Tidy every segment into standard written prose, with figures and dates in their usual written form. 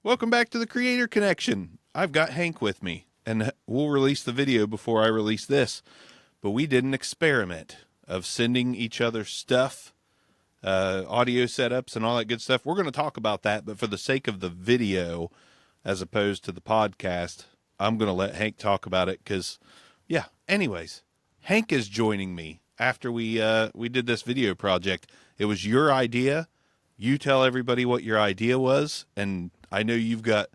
Welcome back to the Creator Connection. I've got Hank with me, and we'll release the video before I release this. But we did an experiment of sending each other stuff, audio setups, and all that good stuff. We're going to talk about that, but for the sake of the video, as opposed to the podcast, I'm going to let Hank talk about it because, yeah. Anyways, Hank is joining me after we did this video project. It was your idea. You tell everybody what your idea was, and I know you've got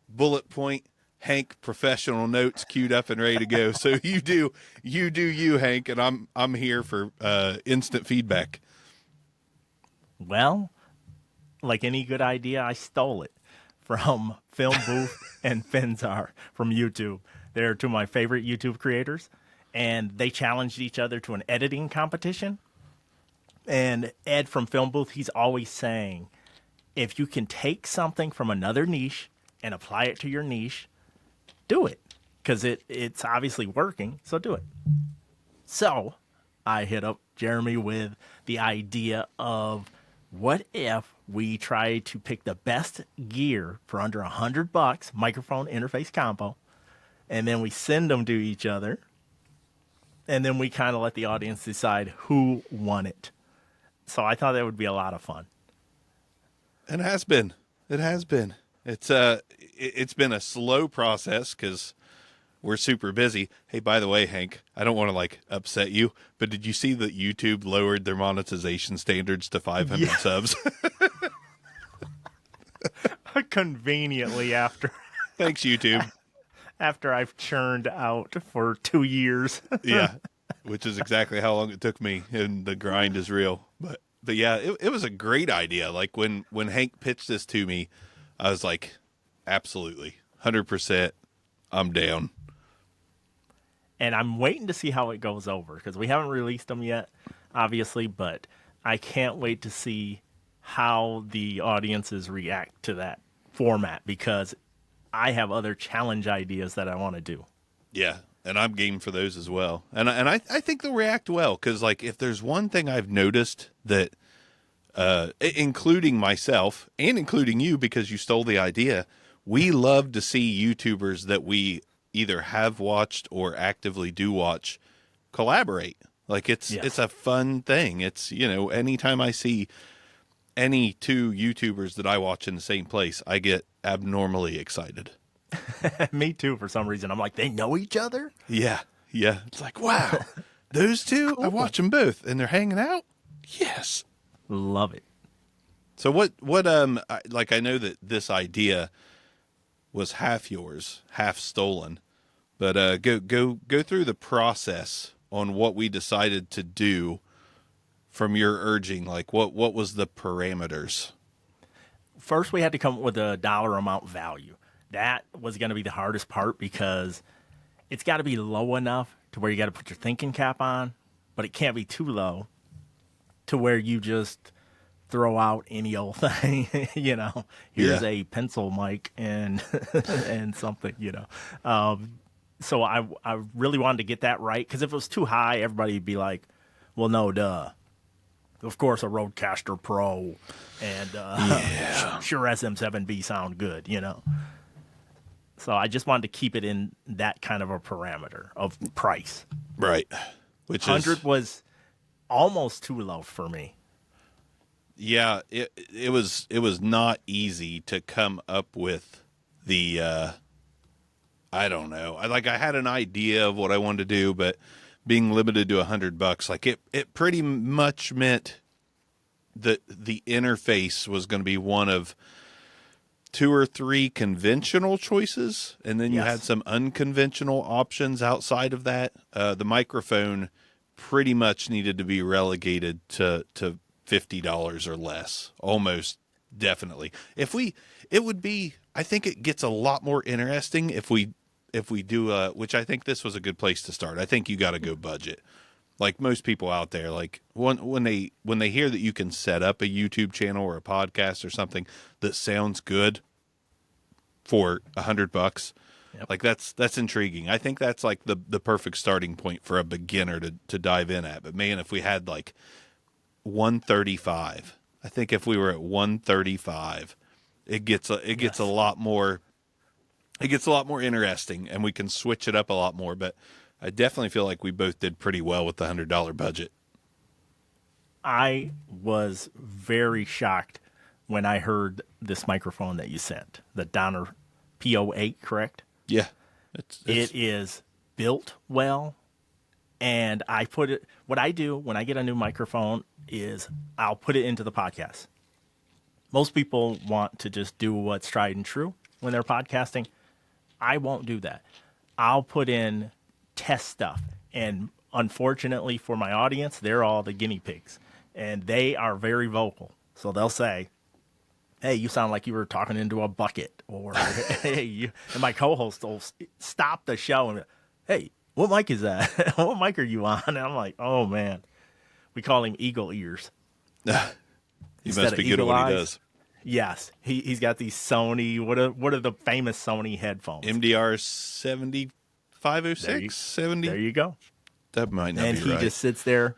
bullet point Hank professional notes queued up and ready to go. So you do you, Hank, and I'm here for instant feedback. Well, like any good idea, I stole it from Film Booth and Finzar from YouTube. They're two of my favorite YouTube creators, and they challenged each other to an editing competition. And Ed from Film Booth, he's always saying, if you can take something from another niche and apply it to your niche, do it. Because it's obviously working, so do it. So I hit up Jeremy with the idea of what if we try to pick the best gear for under $100, microphone interface combo, and then we send them to each other, and then we kind of let the audience decide who won it. So I thought that would be a lot of fun. And it has been. It has been. It's been a slow process because we're super busy. Hey, by the way, Hank, I don't want to upset you, but did you see that YouTube lowered their monetization standards to 500 subs? Conveniently after. Thanks, YouTube. After I've churned out for 2 years. Yeah, which is exactly how long it took me, and the grind is real. But yeah, it was a great idea. Like when Hank pitched this to me, I was like, absolutely, 100%, I'm down. And I'm waiting to see how it goes over because we haven't released them yet, obviously, but I can't wait to see how the audiences react to that format because I have other challenge ideas that I want to do. Yeah, and I'm game for those as well. And I think they'll react well because, if there's one thing I've noticed that, including myself and including you because you stole the idea, we love to see YouTubers that we either have watched or actively do watch collaborate. It's a fun thing. It's, anytime I see any two YouTubers that I watch in the same place, I get abnormally excited. Me too, for some reason. I'm like, they know each other? Yeah. It's like, wow, those two, cool. I watch them both and they're hanging out. Yes. Love it. So I know that this idea was half yours, half stolen, but go through the process on what we decided to do from your urging. What was the parameters? First, we had to come up with a dollar amount value. That was going to be the hardest part because it's got to be low enough to where you got to put your thinking cap on, but it can't be too low to where you just throw out any old thing, here's a pencil mic and and something, So I really wanted to get that right because if it was too high, everybody would be like, well, no, duh. Of course, a Rodecaster Pro and sure SM7B sound good, So I just wanted to keep it in that kind of a parameter of price. Right. Which 100 was almost too low for me. Yeah, it was not easy to come up with the I don't know. I had an idea of what I wanted to do, but being limited to $100, it pretty much meant that the interface was going to be one of 2 or 3 conventional choices, and then you had some unconventional options outside of that. The microphone pretty much needed to be relegated to $50 or less, almost definitely. I think it gets a lot more interesting if we do, which I think this was a good place to start. I think you got to go budget. Like most people out there, when they hear that you can set up a YouTube channel or a podcast or something that sounds good for $100, yep. That's intriguing. I think that's the perfect starting point for a beginner to dive in at. But man, if we had 135, I think if we were at 135 it gets a lot more. It gets a lot more interesting, and we can switch it up a lot more. But I definitely feel like we both did pretty well with the $100 budget. I was very shocked when I heard this microphone that you sent, the Donner PO8, correct? Yeah, It is built well, and I put it. What I do when I get a new microphone is I'll put it into the podcast. Most people want to just do what's tried and true when they're podcasting. I won't do that. I'll put in test stuff, and unfortunately for my audience, they're all the guinea pigs, and they are very vocal. So they'll say, "Hey, you sound like you were talking into a bucket," or "Hey," and my co-host will stop the show and, "Hey, what mic is that? What mic are you on?" And I'm like, "Oh man," we call him Eagle Ears. He must be good at what he does. Yes, he's got these Sony. What are the famous Sony headphones? MDR 7506, 70. There you go. That might not And be he right. just sits there,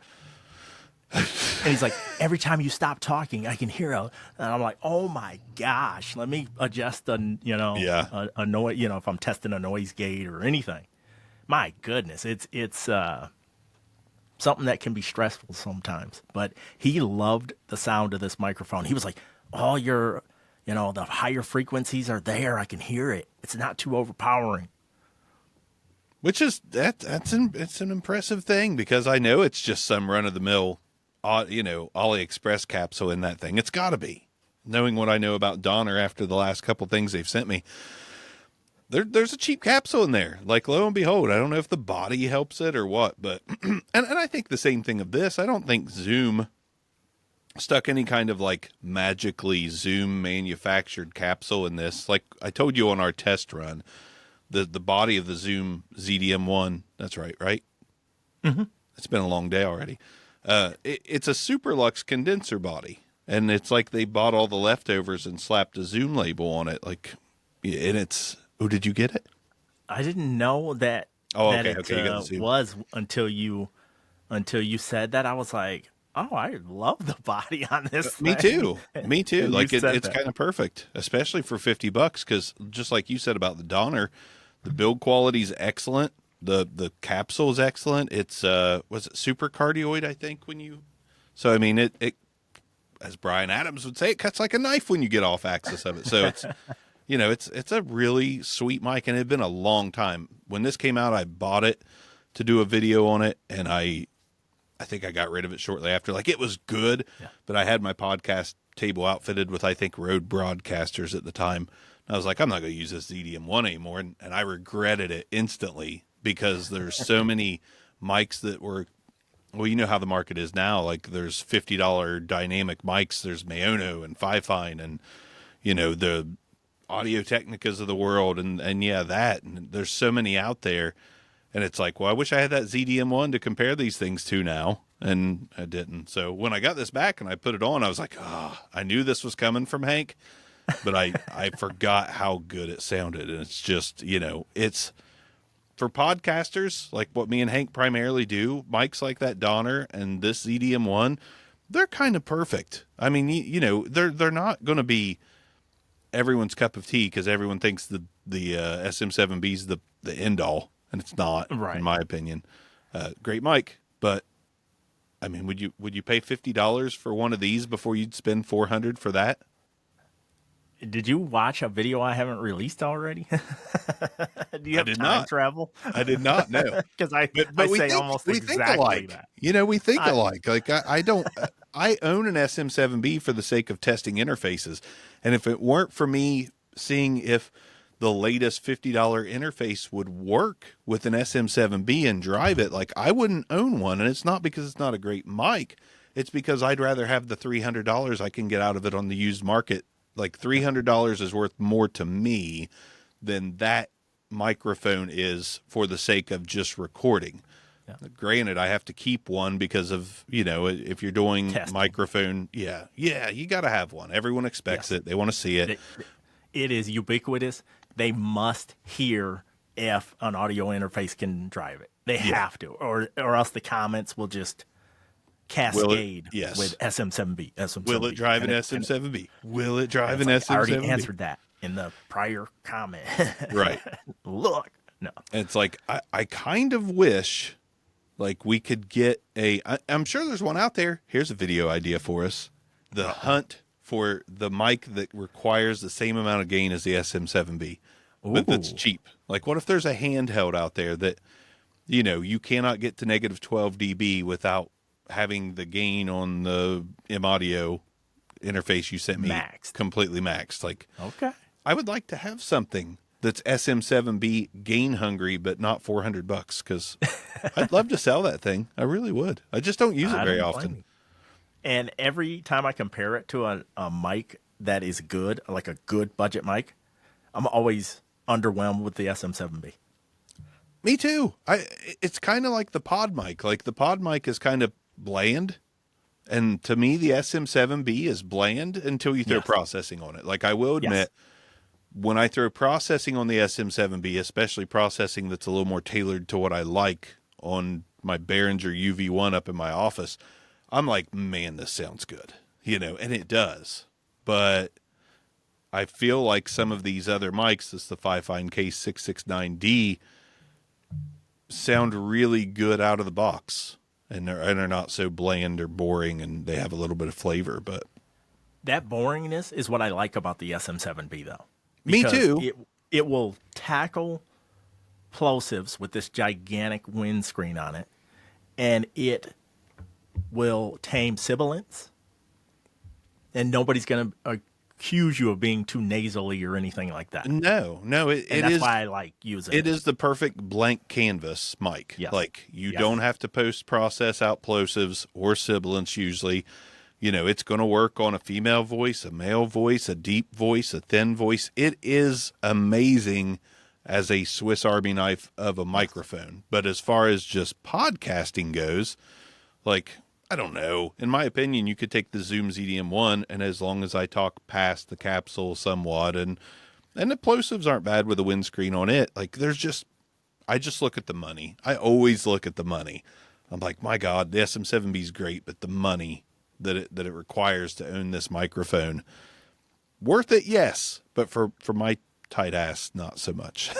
and he's like, "Every time you stop talking, I can hear a." And I'm like, "Oh my gosh, let me adjust a a noise. If I'm testing a noise gate or anything, my goodness, it's something that can be stressful sometimes." But he loved the sound of this microphone. He was like, "All your, the higher frequencies are there. I can hear it. It's not too overpowering." Which is it's an impressive thing, because I know it's just some run of the mill, AliExpress capsule in that thing. It's got to be. Knowing what I know about Donner after the last couple things they've sent me, there's a cheap capsule in there. Like, lo and behold, I don't know if the body helps it or what, but and I think the same thing of this. I don't think Zoom stuck any kind of like magically Zoom manufactured capsule in this. Like I told you on our test run, the body of the Zoom ZDM1, that's right? Mm-hmm. It's been a long day already. It's a Superlux condenser body, and it's like they bought all the leftovers and slapped a Zoom label on it. Like, and it's, oh, did you get it? I didn't know that. Oh, that okay, it okay, you got the Zoom. was until you said that. I was like, "Oh, I love the body on this." Me thing. too. Me too. And Like you said it's that. kind of perfect, especially for $50, because just like you said about the Donner, the build quality is excellent. The capsule is excellent. It's was it super cardioid, I think, so I mean it as Brian Adams would say, it cuts like a knife when you get off axis of it. So it's it's a really sweet mic, and it had been a long time. When this came out, I bought it to do a video on it, and I think I got rid of it shortly after. Like, it was good, but I had my podcast table outfitted with, I think, Rode Broadcasters at the time. And I was like, I'm not going to use this ZDM1 anymore. And I regretted it instantly, because there's so many mics that were, well, you know how the market is now. Like, there's $50 dynamic mics. There's Maono and Fifine and, the Audio Technicas of the world. And that. And there's so many out there. And it's like, well, I wish I had that ZDM1 to compare these things to now. And I didn't. So when I got this back and I put it on, I was like, I knew this was coming from Hank, but I forgot how good it sounded. And it's just, it's for podcasters, like what me and Hank primarily do, mics like that Donner and this ZDM1, they're kind of perfect. I mean, they're not going to be everyone's cup of tea, because everyone thinks the SM7B is the end all. And it's not, Right. in my opinion. Great mic, but I mean, would you pay $50 for one of these before you'd spend $400 for that? Did you watch a video I haven't released already? Do you have did time not. travel? I did not know. Because I we say think, almost we exactly think alike. that. We think alike. Like I don't. I own an SM7B for the sake of testing interfaces, and if it weren't for me seeing if the latest $50 interface would work with an SM7B and drive it, like, I wouldn't own one. And it's not because it's not a great mic. It's because I'd rather have the $300 I can get out of it on the used market. Like, $300 is worth more to me than that microphone is for the sake of just recording. Yeah. Granted, I have to keep one because of, if you're doing testing. Microphone, you got to have one. Everyone expects it. They want to see it. It is ubiquitous. They must hear if an audio interface can drive it. They have to, or else the comments will just Will it? Cascade Yes. with SM7B, Will it SM7B. drive an SM7B? Will it drive an I already SM7B? answered that in the prior comment. Right. Look, no. And it's like, I kind of wish like we could get I'm sure there's one out there. Here's a video idea for us. The hunt for the mic that requires the same amount of gain as the SM7B, but that's Ooh. cheap. Like what if there's a handheld out there that, you know, you cannot get to negative 12 dB without having the gain on the MAudio interface you sent me Maxed. completely maxed. Like, Okay. I would like to have something that's SM7B gain hungry, but not $400 because I'd love to sell that thing. I really would. I just don't use it I very don't blame often. you. And every time I compare it to a mic that is good, like a good budget mic, I'm always underwhelmed with the SM7B. Me too. It's kind of like the pod mic. Like the pod mic is kind of bland. And to me, the SM7B is bland until you throw Yes. processing on it. Like I will Yes. admit, when I throw processing on the SM7B, especially processing that's a little more tailored to what I like on my Behringer UV1 up in my office, I'm like, man, this sounds good, you know, and it does. But I feel like some of these other mics, this the Fifine K669D, sound really good out of the box, and they're not so bland or boring, and they have a little bit of flavor. But That boringness is what I like about the SM7B, though. me Because too. it will tackle plosives with this gigantic windscreen on it, and it will tame sibilants, and nobody's going to accuse you of being too nasally or anything like that. No, And it that's is. why I like using It it. is the perfect blank canvas mic. Yes. Like you Yes. don't have to post process out plosives or sibilants usually. You know, it's going to work on a female voice, a male voice, a deep voice, a thin voice. It is amazing as a Swiss Army knife of a microphone. But as far as just podcasting goes, like, I don't know. In my opinion, you could take the Zoom ZDM1, and as long as I talk past the capsule somewhat, and the plosives aren't bad with a windscreen on it. Like, I just look at the money. I always look at the money. I'm like, my God, the SM7B is great, but the money that it requires to own this microphone, worth it, yes, but for my tight ass, not so much,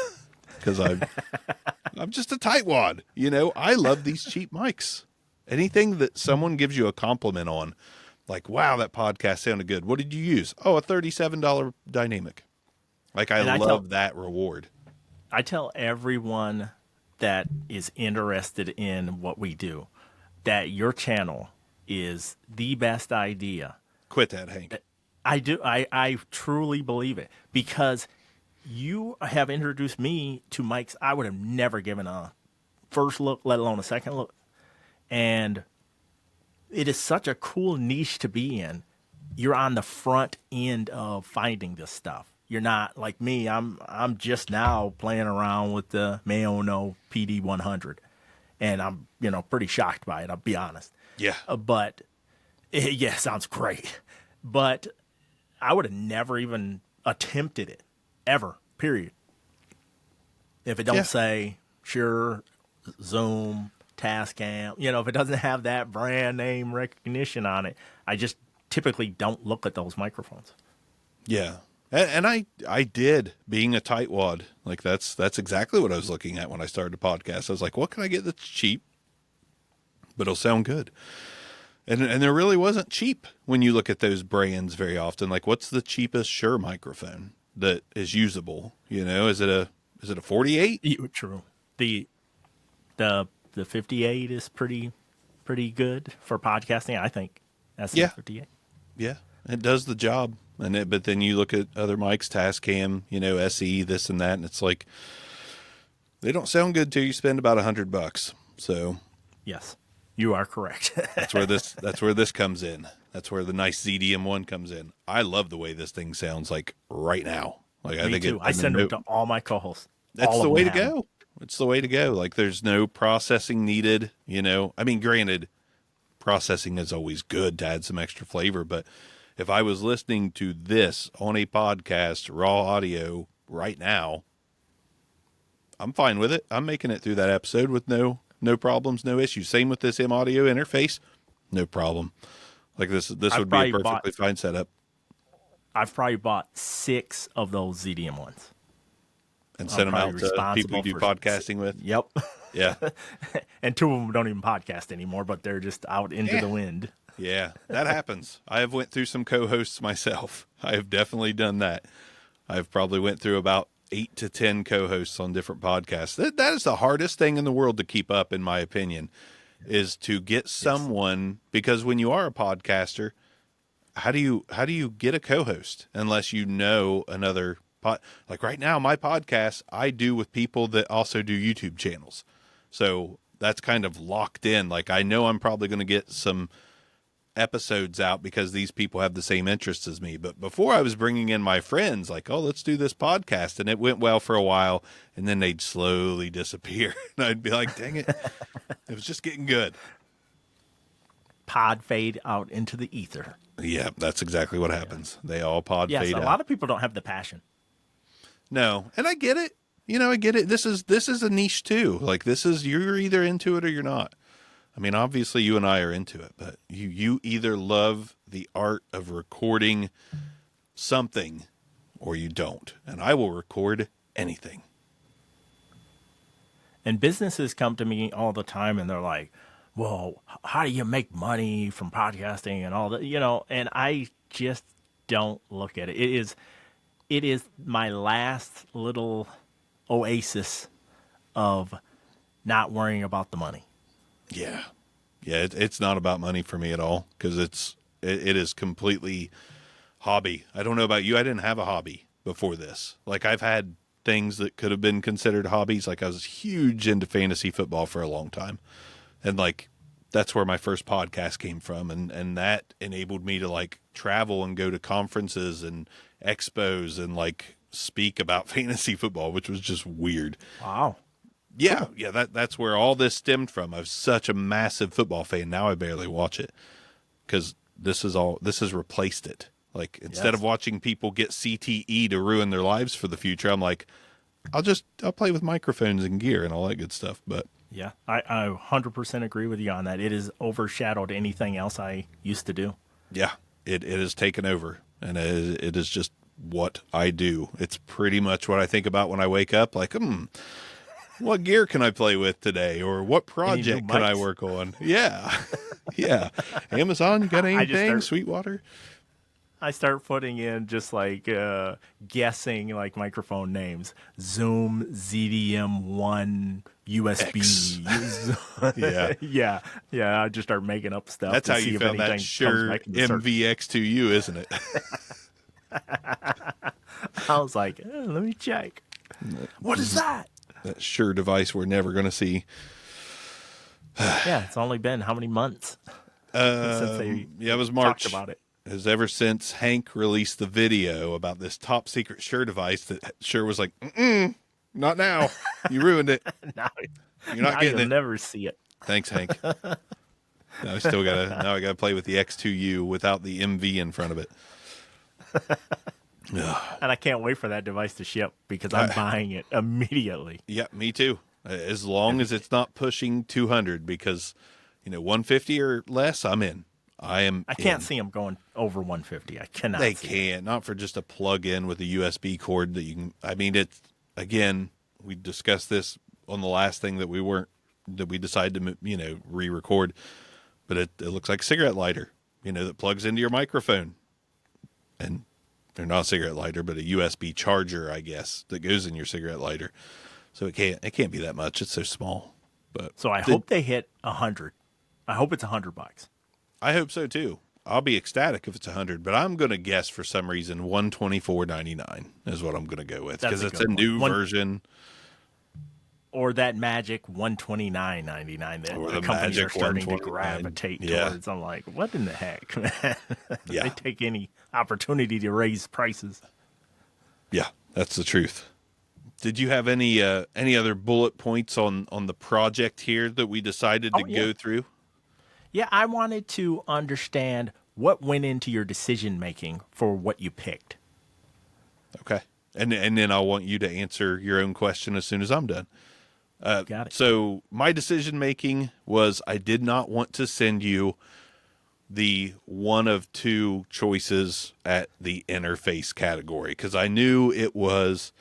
because I'm just a tightwad. You know, I love these cheap mics. Anything that someone gives you a compliment on, like, wow, that podcast sounded good. What did you use? Oh, a $37 dynamic. Like, I And love that reward. I tell everyone that is interested in what we do that your channel is the best idea. Quit that, Hank. I do. I truly believe it because you have introduced me to mics I would have never given a first look, let alone a second look. And it is such a cool niche to be in. You're on the front end of finding this stuff. You're not like me. I'm just now playing around with the MAudio PD100, and I'm pretty shocked by it. I'll be honest. Yeah. But yeah, sounds great. But I would have never even attempted it ever. Period. If it don't Yeah. say Shure, Zoom, Tascam, if it doesn't have that brand name recognition on it, I just typically don't look at those microphones. Yeah. And I did, being a tightwad. Like, that's exactly what I was looking at when I started a podcast. I was like, what can I get that's cheap, but it'll sound good? And there really wasn't cheap when you look at those brands very often. Like, what's the cheapest Shure microphone that is usable? Is it a 48? True. The 58 is pretty good for podcasting, I think. That's Yeah. 58. Yeah, it does the job. But then you look at other mics, Tascam, SE, this and that, and it's like they don't sound good till you spend about $100. So Yes, you are correct. that's where this comes in. That's where the nice ZDM1 comes in. I love the way this thing sounds like right now. Like I Me think too. I send them to all my co-hosts. that's All the of way them to have them. go. It's the way to go. Like there's no processing needed. I mean, granted, processing is always good to add some extra flavor, but if I was listening to this on a podcast, raw audio right now, I'm fine with it. I'm making it through that episode with no problems, no issues. Same with this MAudio interface. No problem. Like this I've would be a probably bought perfectly fine setup. I've probably bought 6 of those ZDM ones. And I'm send them probably out to people you responsible do for. podcasting with. Yep. Yeah. And 2 of them don't even podcast anymore, but they're just out into the wind. Yeah, that happens. I have went through some co-hosts myself. I have definitely done that. I've probably went through about 8 to 10 co-hosts on different podcasts. That is the hardest thing in the world to keep up, in my opinion, is to get someone, because when you are a podcaster, how do you get a co-host unless you know another like right now, my podcast I do with people that also do YouTube channels. So that's kind of locked in. Like I know I'm probably going to get some episodes out because these people have the same interests as me. But before I was bringing in my friends, like, oh, let's do this podcast. And it went well for a while. And then they'd slowly disappear. And I'd be like, dang it. It was just getting good. Pod fade out into the ether. Yeah, that's exactly what happens. They all pod Yes, fade a out. lot of people don't have the passion. No. And I get it. You know, I get it. This is a niche too. Like you're either into it or you're not. I mean, obviously you and I are into it, but you either love the art of recording something or you don't. And I will record anything. And businesses come to me all the time and they're like, well, how do you make money from podcasting and all that, and I just don't look at it. It is my last little oasis of not worrying about the money. Yeah. Yeah. It's not about money for me at all. Cause it is completely hobby. I don't know about you. I didn't have a hobby before this. Like I've had things that could have been considered hobbies. Like I was huge into fantasy football for a long time. And like, that's where my first podcast came from. And that enabled me to like travel and go to conferences and expos and like speak about fantasy football, which was just weird. Wow. Yeah. Yeah. That's where all this stemmed from. I was such a massive football fan. Now I barely watch it because this has replaced it. Like instead of watching people get CTE to ruin their lives for the future, I'm like, I'll play with microphones and gear and all that good stuff. But yeah, I 100% agree with you on that. It has overshadowed anything else I used to do. yeah, it has taken over, and it is just what I do. It's pretty much what I think about when I wake up. Like, what gear can I play with today, or what project can I work on? Yeah, yeah. Amazon, you got anything? Sweetwater. I start putting in just like guessing like microphone names. Zoom, ZDM1, USB. Yeah. I just start making up stuff. That's how you found that Shure MVX2U, isn't it? I was like, let me check. What is that? That Shure device we're never going to see. Yeah, it's only been how many months since they it was March. talked about it. Has ever since Hank released the video about this top secret Shure device that Shure was like, not now. You ruined it. You're not getting it. You'll never see it. Thanks, Hank. Now I gotta play with the X2U without the MV in front of it. And I can't wait for that device to ship because I'm buying it immediately. Yeah, me too. As long as it's not pushing 200, because 150 or less, I'm in. I can't see them going over 150. I cannot. They can't. Not for just a plug-in with a USB cord that you can. I mean, it's again. We discussed this on the last thing that we decided to re-record, but it looks like a cigarette lighter. That plugs into your microphone, and they're not a cigarette lighter, but a USB charger, I guess, that goes in your cigarette lighter. So it can't be that much. It's so small. But so I hope they hit 100. I hope it's $100. I hope so too. I'll be ecstatic if it's 100, but I'm going to guess for some reason $124.99 is what I'm going to go with because it's a new version. Or that magic $129.99 that the companies are starting to gravitate towards. I'm like, what in the heck, man? Yeah. They take any opportunity to raise prices. Yeah, that's the truth. Did you have any other bullet points on the project here that we decided to go through? Yeah, I wanted to understand what went into your decision making for what you picked. Okay. And then I want you to answer your own question as soon as I'm done. Got it. So my decision making was I did not want to send you the one of two choices at the interface category because I knew it was,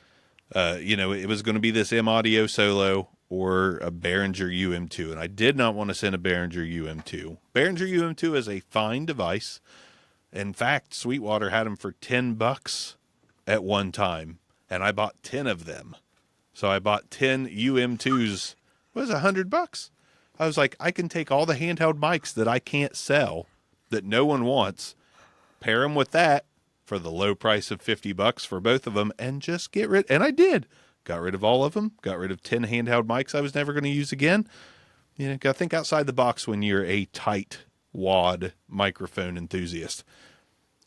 it was going to be this MAudio Solo or a Behringer UM2, and I did not want to send a Behringer UM2. Behringer UM2 is a fine device. In fact, Sweetwater had them for $10 at one time, and I bought 10 of them. So I bought 10 UM2s. It was $100. I was like, I can take all the handheld mics that I can't sell, that no one wants, pair them with that for the low price of $50 for both of them, and just get rid. And I did. Got rid of all of them. Got rid of 10 handheld mics I was never going to use again. You know, got to think outside the box when you're a tight wad microphone enthusiast.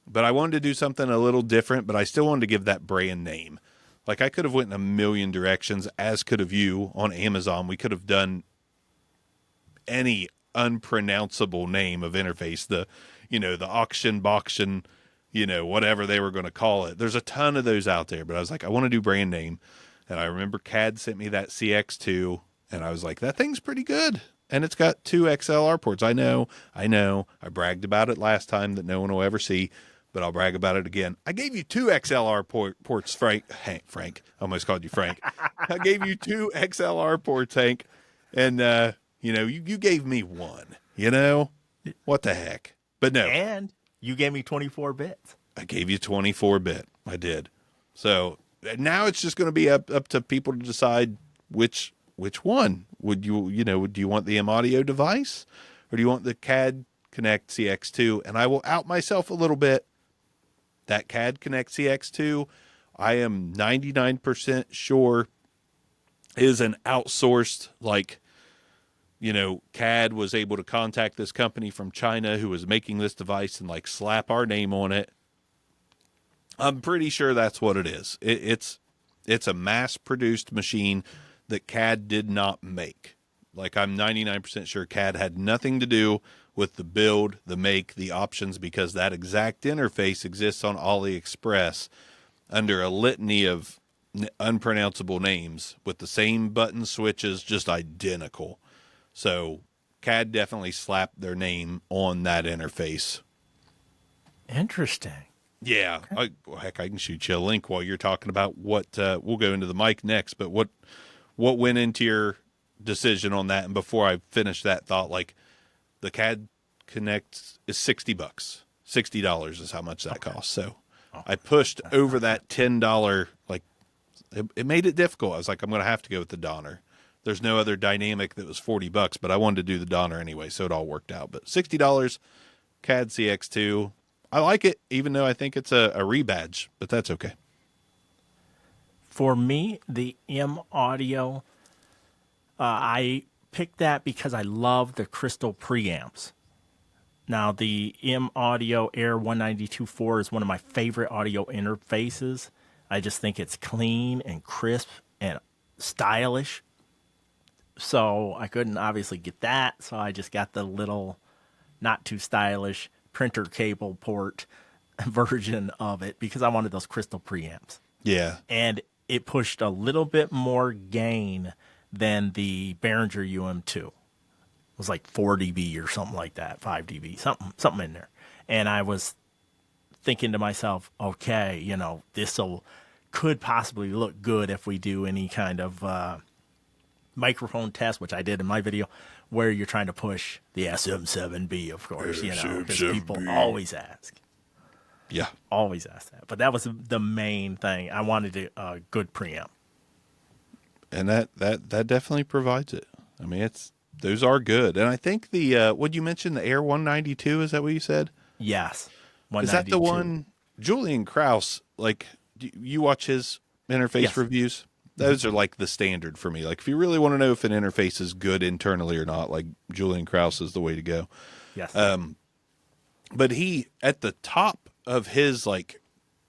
But I wanted to do something a little different, but I still wanted to give that brand name. Like I could have went in a million directions, as could have you on Amazon. We could have done any unpronounceable name of interface, the auction, boction, whatever they were going to call it. There's a ton of those out there, but I was like, I want to do brand name. And I remember CAD sent me that CX2, and I was like, that thing's pretty good. And it's got 2 XLR ports. I know. I bragged about it last time that no one will ever see, but I'll brag about it again. I gave you 2 XLR ports, Frank. Frank. I almost called you Frank. I gave you 2 XLR ports, Hank. And, you gave me 1. What the heck? But no. And you gave me 24 bits. I gave you 24-bit. I did. So now it's just going to be up to people to decide which one would you, do you want the MAudio device or do you want the CAD Connect CX2? And I will out myself a little bit. That CAD Connect CX2, I am 99% sure is an outsourced, CAD was able to contact this company from China who was making this device and slap our name on it. I'm pretty sure that's what it is. It's a mass-produced machine that CAD did not make. I'm 99% sure CAD had nothing to do with the build, the make, the options, because that exact interface exists on AliExpress under a litany of unpronounceable names with the same button switches, just identical. So CAD definitely slapped their name on that interface. Interesting. Yeah. Okay. I can shoot you a link while you're talking about what, we'll go into the mic next, but what went into your decision on that? And before I finish that thought, the CAD Connect is $60. $60 is how much that costs. So I pushed over that $10, it made it difficult. I was like, I'm going to have to go with the Donner. There's no other dynamic that was $40, but I wanted to do the Donner anyway, so it all worked out. But $60 CAD CX2. I like it, even though I think it's a rebadge, but that's okay. For me, the MAudio, I picked that because I love the crystal preamps. Now, the MAudio Air 192.4 is one of my favorite audio interfaces. I just think it's clean and crisp and stylish. So I couldn't obviously get that, so I just got the little not too stylish printer cable port version of it because I wanted those crystal preamps. Yeah. And it pushed a little bit more gain than the Behringer UM2. It was 4 dB or something like that, 5 dB, something in there. And I was thinking to myself, okay, this could possibly look good if we do any kind of microphone test, which I did in my video, where you're trying to push the SM7B, of course, because people always ask. Yeah. Always ask that. But that was the main thing. I wanted a good preamp. And that definitely provides it. I mean, those are good. And I think what you mentioned, the Air 192, is that what you said? Yes. 192. Is that the one, Julian Krause, you watch his interface reviews? Those are the standard for me. If you really want to know if an interface is good internally or not, Julian Krause is the way to go. Yes. But he, at the top of his,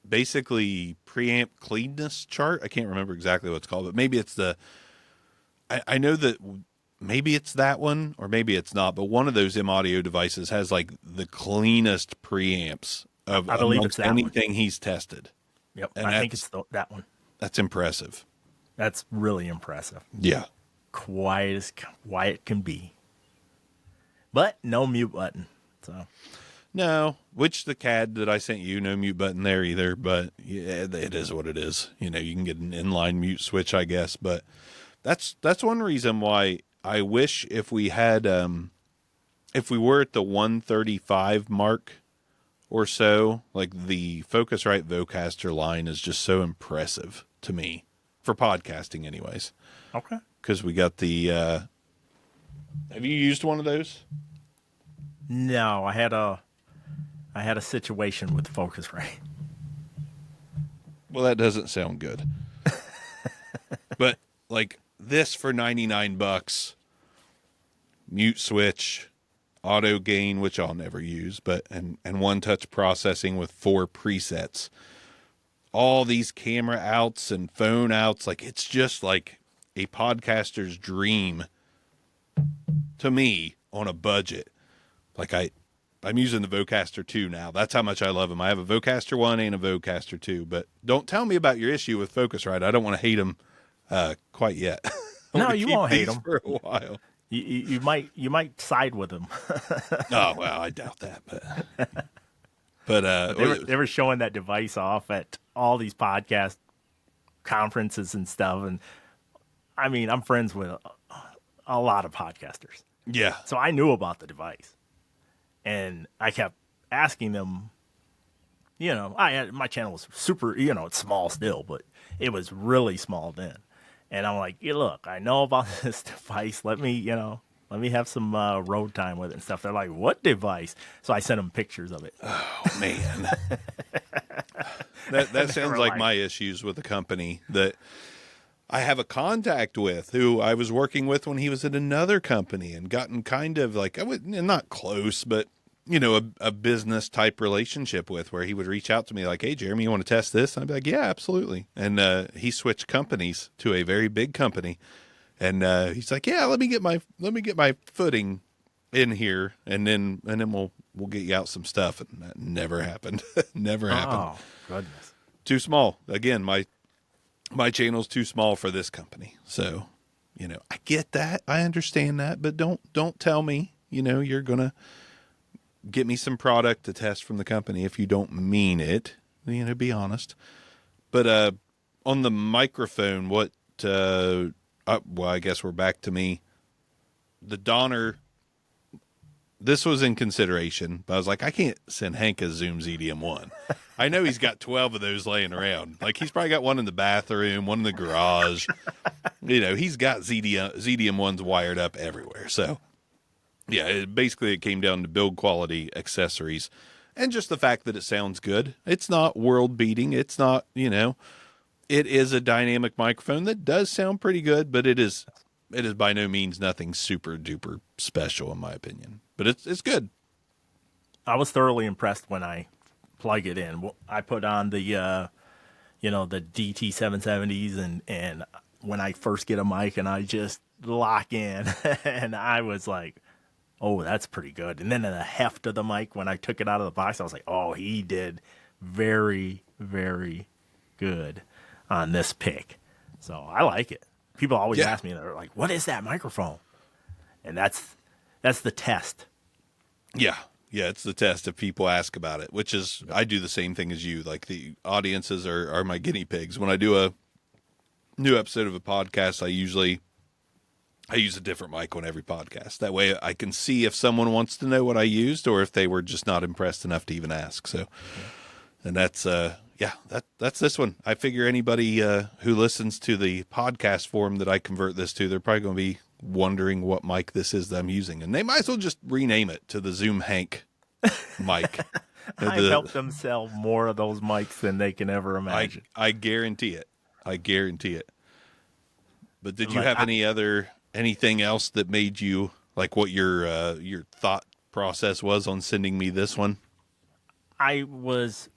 basically preamp cleanness chart, I can't remember exactly what it's called, but maybe it's I know that maybe it's that one or maybe it's not, but one of those MAudio devices has the cleanest preamps of I believe it's that anything he's tested. Yep. And I think it's that one. That's impressive. That's really impressive. Yeah. Quiet as quiet can be. But no mute button. So No, which the CAD that I sent you, no mute button there either, but yeah, it is what it is. You know, you can get an inline mute switch, I guess, but that's one reason why I wish if we had, if we were at the 135 mark or so, like the Focusrite Vocaster line is just so impressive to me for podcasting anyways. okay. Because we got the, have you used one of those? No, I had a situation with Focusrite. Well, that doesn't sound good. But like this for $99, mute switch, auto gain, which I'll never use, but and one touch processing with 4 presets. All these camera outs and phone outs, like it's just like a podcaster's dream to me on a budget. Like I'm using the Vocaster 2 now. That's how much I love them. I have a Vocaster 1 and a Vocaster 2, but don't tell me about your issue with Focusrite. I don't want to hate them quite yet. No, you won't hate them for a while. You might side with them. Oh, well, I doubt that, but They were showing that device off at all these podcast conferences and stuff, and I mean, I'm friends with a lot of podcasters, yeah. so I knew about the device, and I kept asking them. You know, my channel was super. You know, it's small still, but it was really small then. And I'm like, yeah, look, I know about this device. Let me have some road time with it and stuff. They're like, what device? So I sent them pictures of it. Oh, man. that sounds like my issues with the company that I have a contact with who I was working with when he was at another company and gotten kind of like, I would not close, but you know, a business type relationship with, where he would reach out to me like, hey, Jeremy, you want to test this? And I'd be like, yeah, absolutely. And he switched companies to a very big company. And he's like, yeah, let me get my footing in here. And then we'll get you out some stuff. And that never happened. Never happened. Oh, goodness. Too small. Again, my channel's too small for this company. So, you know, I get that. I understand that, but don't tell me, you know, you're going to get me some product to test from the company if you don't mean it. You know, be honest. But on the microphone, what? Well, I guess we're back to me. The Donner. This was in consideration, but I was like, I can't send Hank a Zoom ZDM1. I know he's got 12 of those laying around. Like he's probably got one in the bathroom, one in the garage. You know, he's got ZDM1s wired up everywhere. So. Yeah, it came down to build quality, accessories, and just the fact that it sounds good. It's not world beating. It's not, you know, it is a dynamic microphone that does sound pretty good, but it is by no means nothing super duper special in my opinion. But it's good. I was thoroughly impressed when I plug it in. I put on the, the DT 770s and when I first get a mic and I just lock in and I was like, oh, that's pretty good. And then the heft of the mic, when I took it out of the box, I was like, oh, he did very, very good on this pick. So I like it. People always ask me, they're like, what is that microphone? And that's the test. Yeah. Yeah, it's the test if people ask about it, which is, I do the same thing as you. Like the audiences are my guinea pigs. When I do a new episode of a podcast, I use a different mic on every podcast. That way I can see if someone wants to know what I used or if they were just not impressed enough to even ask. So, and that's, that's this one. I figure anybody who listens to the podcast form that I convert this to, they're probably going to be wondering what mic this is that I'm using. And they might as well just rename it to the Zoom Hank mic. I've helped them sell more of those mics than they can ever imagine. I guarantee it. I guarantee it. But did you have anything else that made you like what your thought process was on sending me this one? I was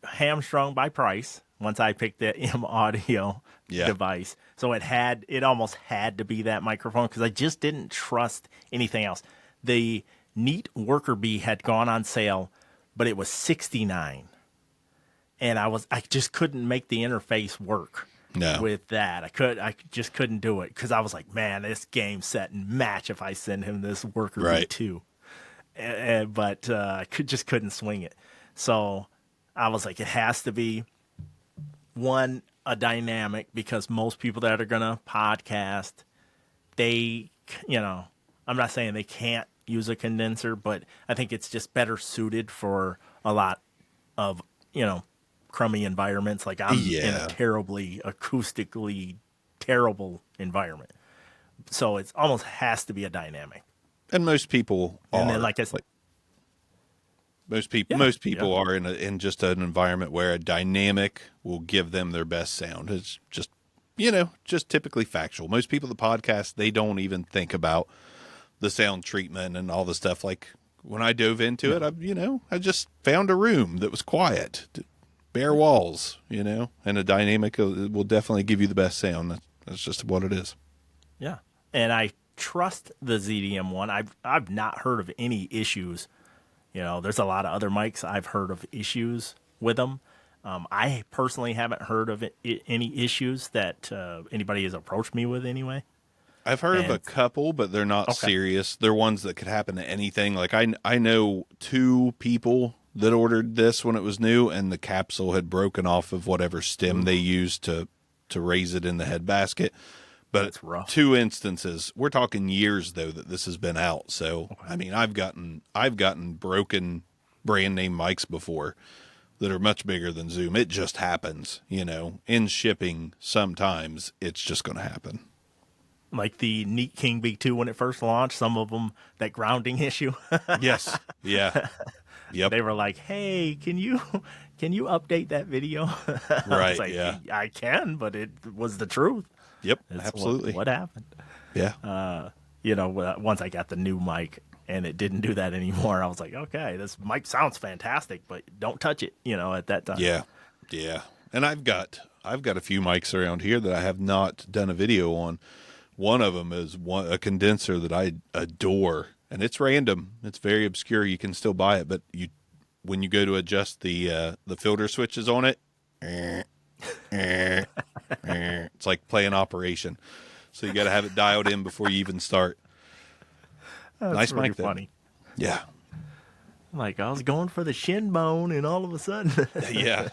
hamstrung by price once I picked the MAudio device. So it almost had to be that microphone because I just didn't trust anything else. The Neat Worker Bee had gone on sale, but it was $69. And I just couldn't make the interface work. No. With that, I just couldn't do it because I was like, man, this game set and match if I send him this Worker Bee 2. but I just couldn't swing it. So I was like, it has to be one, a dynamic, because most people that are gonna podcast, they, you know, I'm not saying they can't use a condenser, but I think it's just better suited for a lot of, you know, crummy environments. Like I'm in a Yeah. terribly acoustically terrible environment. So it's almost has to be a dynamic. And most people And then are like I said, like most people yeah, most yeah, people are in just an environment where a dynamic will give them their best sound. It's just just typically factual. Most people that podcast, they don't even think about the sound treatment and all the stuff. Like when I dove into it, no. I just found a room that was quiet, bare walls, and a dynamic will definitely give you the best sound. That's just what it is. Yeah. And I trust the ZDM one. I've not heard of any issues. You know, there's a lot of other mics I've heard of issues with them. I personally haven't heard of any issues that anybody has approached me with anyway. I've heard of a And couple, but they're not okay, serious. They're ones that could happen to anything. Like I know two people that ordered this when it was new, and the capsule had broken off of whatever stem they used to raise it in the head basket. But that's rough. two instances. We're talking years though that this has been out. So Okay. I mean, I've gotten broken brand name mics before that are much bigger than Zoom. It just happens, in shipping. Sometimes it's just going to happen. Like the Neat King Big 2 when it first launched, some of them, that grounding issue, Yes. Yeah. Yep. they were like, hey, can you update that video? I was Right. like, Yeah. I can, but it was the truth. Yep. It's Absolutely. what happened. Yeah. You know, once I got the new mic and it didn't do that anymore, I was like, okay, this mic sounds fantastic, but don't touch it, you know, at that time. Yeah. Yeah. And I've got a few mics around here that I have not done a video on. One of them is a condenser that I adore, and it's random. It's very obscure. You can still buy it, but when you go to adjust the filter switches on it, it's like playing Operation. So you got to have it dialed in before you even start. That's Nice pretty mic though. funny. Yeah. Like I was going for the shin bone, and all of a sudden, Yeah.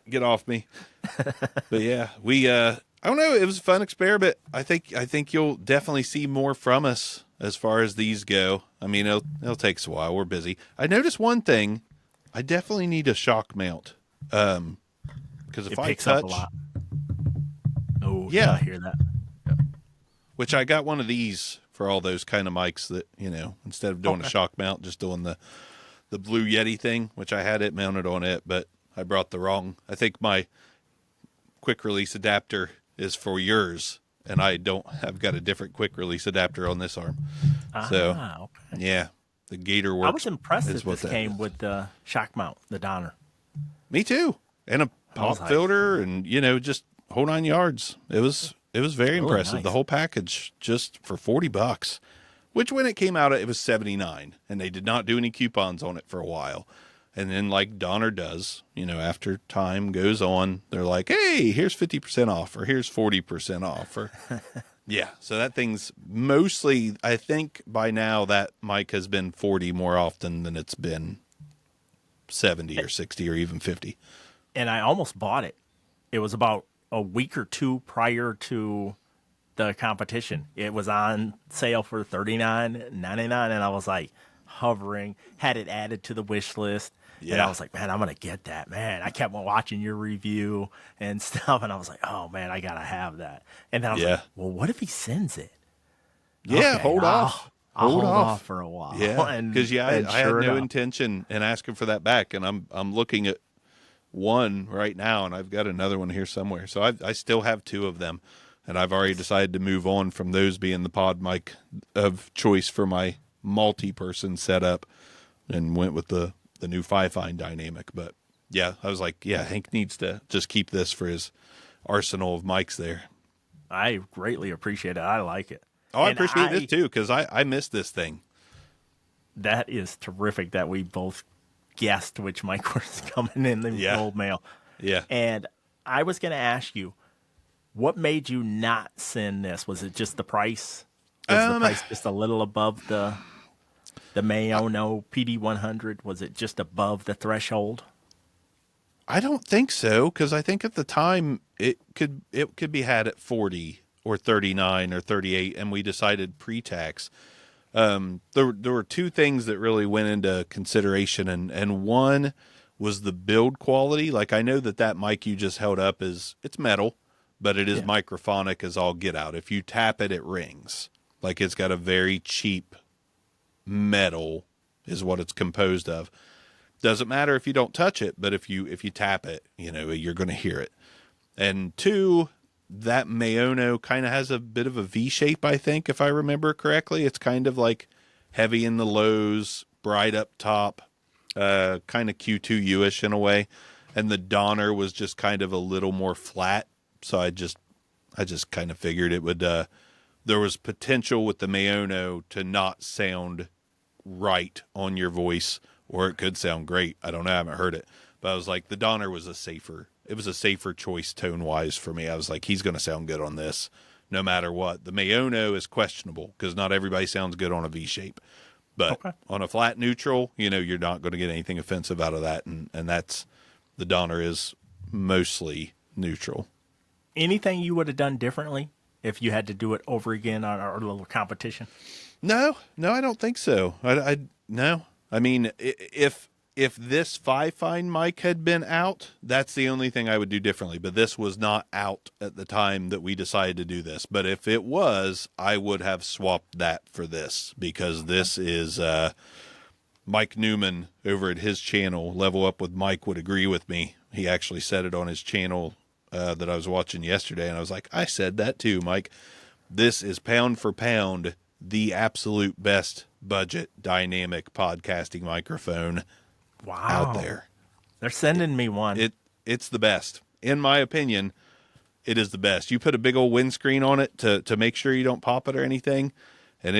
Get off me. But yeah, I don't know, it was a fun experiment. I think you'll definitely see more from us as far as these go. I mean, it'll take us a while. We're busy. I noticed one thing. I definitely need a shock mount. Because if it I picks up a touch, lot. Oh, yeah, I yeah, hear that. which I got one of these for all those kind of mics that, instead of doing a Okay. shock mount, just doing the Blue Yeti thing, which I had it mounted on it, but I brought the wrong. I think my quick release adapter is for yours, and I've got a different quick release adapter on this arm. So Okay. yeah, the Gator I works was impressed is that what this that came is. with the shock mount, the Donner. Me too, and a I was pop like, filter, and just whole 9 yards. It was very really impressive. The nice. whole package just for $40, which when it came out, it was 79, and they did not do any coupons on it for a while. And then, like Donner does, after time goes on, they're like, "Hey, here's 50% off, or here's 40% off." Or yeah, so that thing's mostly. I think by now that mic has been 40 more often than it's been 70 or 60 or even 50. And I almost bought it. It was about a week or two prior to the competition. It was on sale for $39.99, and I was like hovering, had it added to the wish list. And I Yeah, was like, man, I'm gonna get that, man. I kept on watching your review and stuff, and I was like, oh man, I gotta have that. And then I was like, yeah, well, what if he sends it? yeah. Okay, Hold off, I'll hold hold off off. for a while. Yeah, And because and I had sure no enough, intention in asking for that back, and I'm looking at one right now, and I've got another one here somewhere. So I still have two of them, and I've already decided to move on from those being the pod mic of choice for my multi-person setup, and went with the new Fi-Fine dynamic. But yeah, I was like, yeah, Hank needs to just keep this for his arsenal of mics there. I greatly appreciate it. I like it. Oh, I And appreciate this too, because I missed this thing. that is terrific that we both guessed which mic was coming in the Yeah, old mail. yeah. And I was going to ask you, what made you not send this? Was it just the price? Was the Um, price just a little above the? The MAudio PD100, was it just above the threshold? I don't think so, because I think at the time it could be had at 40 or 39 or 38, and we decided pre-tax. There were two things that really went into consideration, and one was the build quality. Like, I know that mic you just held up it's metal, but it is Yeah. microphonic as all get out. If you tap it, it rings. Like, it's got a very cheap metal is what it's composed of. Doesn't matter if you don't touch it, but if you tap it, you're going to hear it. And two, that MAudio kind of has a bit of a V shape, I think, if I remember correctly. It's kind of like heavy in the lows, bright up top, kind of Q2U-ish in a way. And the Donner was just kind of a little more flat. So I just kind of figured it would, there was potential with the MAudio to not sound right on your voice, or it could sound great. I don't know. I haven't heard it, but I was like, the Donner was a safer choice tone wise for me. I was like, he's going to sound good on this no matter what. The MAudio is questionable because not everybody sounds good on a V shape, but Okay. on a flat neutral, you're not going to get anything offensive out of that. And that's, the Donner is mostly neutral. Anything you would have done differently if you had to do it over again on our little competition? No, I don't think so. No. I mean, if this Fi-Fine mic had been out, that's the only thing I would do differently. But this was not out at the time that we decided to do this. But if it was, I would have swapped that for this, because this is Mike Newman over at his channel. Level Up with Mike would agree with me. He actually said it on his channel that I was watching yesterday, and I was like, I said that too, Mike. This is pound for pound the absolute best budget dynamic podcasting microphone Wow. out there. They're sending me one. It's the best. In my opinion, it is the best. You put a big old windscreen on it to make sure you don't pop it or anything, and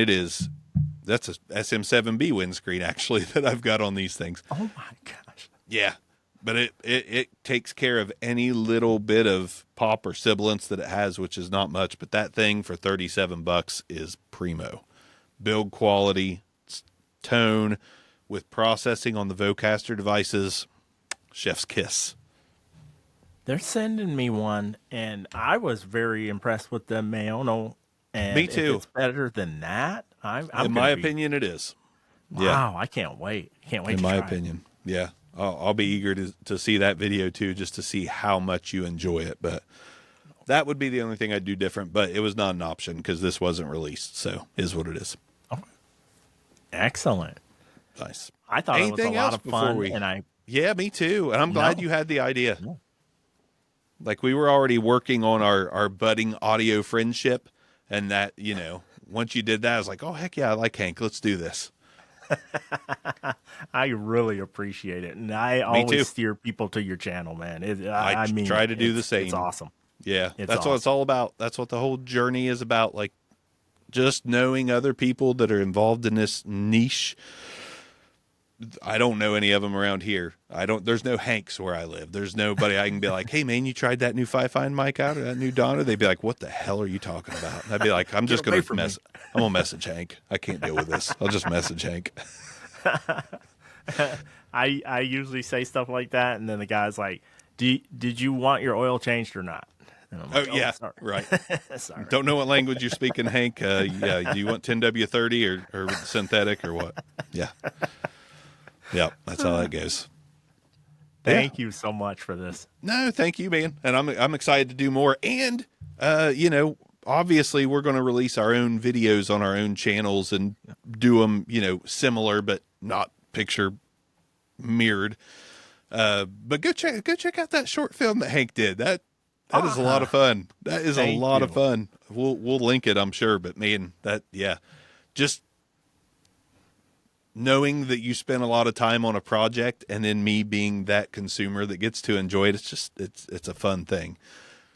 that's a SM7B windscreen actually that I've got on these things. Oh my gosh. Yeah. But it takes care of any little bit of pop or sibilance that it has, which is not much. But that thing for $37 is primo. Build quality, tone, with processing on the Vocaster devices, chef's kiss. They're sending me one, and I was very impressed with the MAudio. And Me too. If it's better than that, I'm In my opinion, it is. Wow, Yeah. I can't wait. Can't wait In to my try it. opinion. Yeah. I'll be eager to see that video too, just to see how much you enjoy it. But that would be the only thing I'd do different. But it was not an option because this wasn't released. So is what it is. Excellent. Nice. I thought Anything it was a lot else of before fun, we- and I Yeah, me too. And I'm glad No. you had the idea. No. Like, we were already working on our budding audio friendship. And that, once you did that, I was like, oh, heck yeah, I like Hank. Let's do this. I really appreciate it, and I too. always steer people to your channel, man. I mean, try to do the it's same. awesome. Yeah, It's that's what it's all about. That's what the whole journey is about. Like, just knowing other people that are involved in this niche. I don't know any of them around here. There's no Hanks where I live. There's nobody I can be like, hey man, you tried that new Fi-Fine mic out, or that new Donner? They'd be like, what the hell are you talking about? And I'd be like, I'm just away going from to I'm going to message Hank. I can't deal with this. I'll just message Hank. I usually say stuff like that, and then the guy's like, "Did you want your oil changed or not?" And I'm like, Yeah, sorry. right. Sorry. Don't know what language you're speaking, Hank. Yeah, do you want 10W30 or synthetic or what? Yeah. Yeah, that's how that goes. Thank you so much for this. No, thank you, man. And I'm excited to do more. And obviously we're going to release our own videos on our own channels and do them, similar but not picture mirrored. But go check out that short film that Hank did. That is a lot of fun. That is a lot of fun. We'll link it, I'm sure. But man, just knowing that you spent a lot of time on a project, and then me being that consumer that gets to enjoy it, it's a fun thing.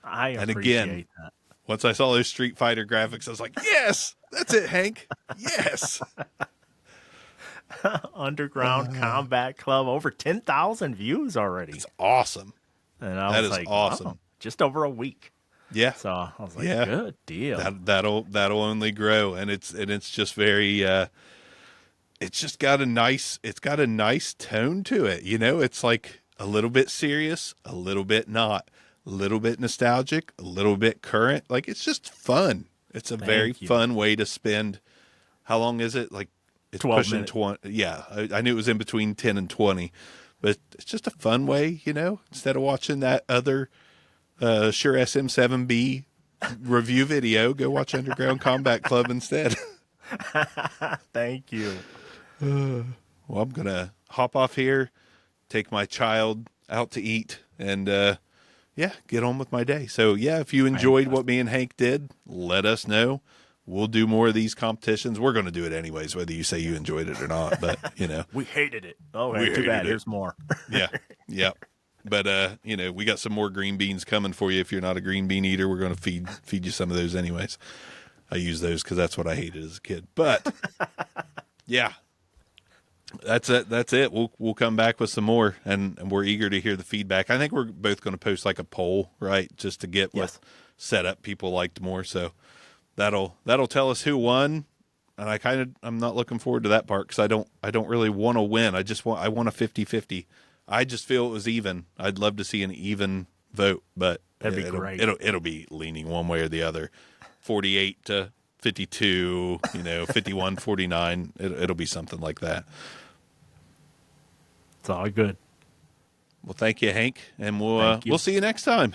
I And appreciate again, that. once I saw those Street Fighter graphics, I was like, yes, that's it, Hank. Yes. Underground Combat Club, over 10,000 views already. It's awesome. And I That was is like, awesome. wow, just over a week. Yeah. So I was like, Yeah. good deal. That'll only grow. And it's just very, it's just got a nice tone to it. You know, it's like a little bit serious, a little bit not, a little bit nostalgic, a little bit current. Like it's just fun. It's a very Thank you. fun way to spend. How long is it? Like it's 12 pushing minutes. 20. Yeah, I knew it was in between 10 and 20, but it's just a fun way, you know, instead of watching that other Sure SM7B review video, go watch Underground Combat Club instead. Thank you. Well, I'm going to hop off here, take my child out to eat, and yeah, get on with my day. So, yeah, if you enjoyed what Fantastic. me and Hank did, let us know. We'll do more of these competitions. We're going to do it anyways, whether you say you enjoyed it or not. But, you know, We hated it. Oh, we too bad. hated it. Here's more. Yeah. Yeah. But, you know, we got some more green beans coming for you. If you're not a green bean eater, we're going to feed you some of those anyways. I use those because that's what I hated as a kid. But, yeah. That's it. That's it. We'll come back with some more, and we're eager to hear the feedback. I think we're both going to post like a poll, right, just to get what Yes. setup people liked more. So that'll tell us who won. And I'm not looking forward to that part because I don't really want to win. I want a 50-50. I just feel it was even. I'd love to see an even vote, but That'd be great. it'll be leaning one way or the other. 48 to 52, 51-49. It'll be something like that. It's all good. Well, thank you, Hank, and Thank you. we'll see you next time.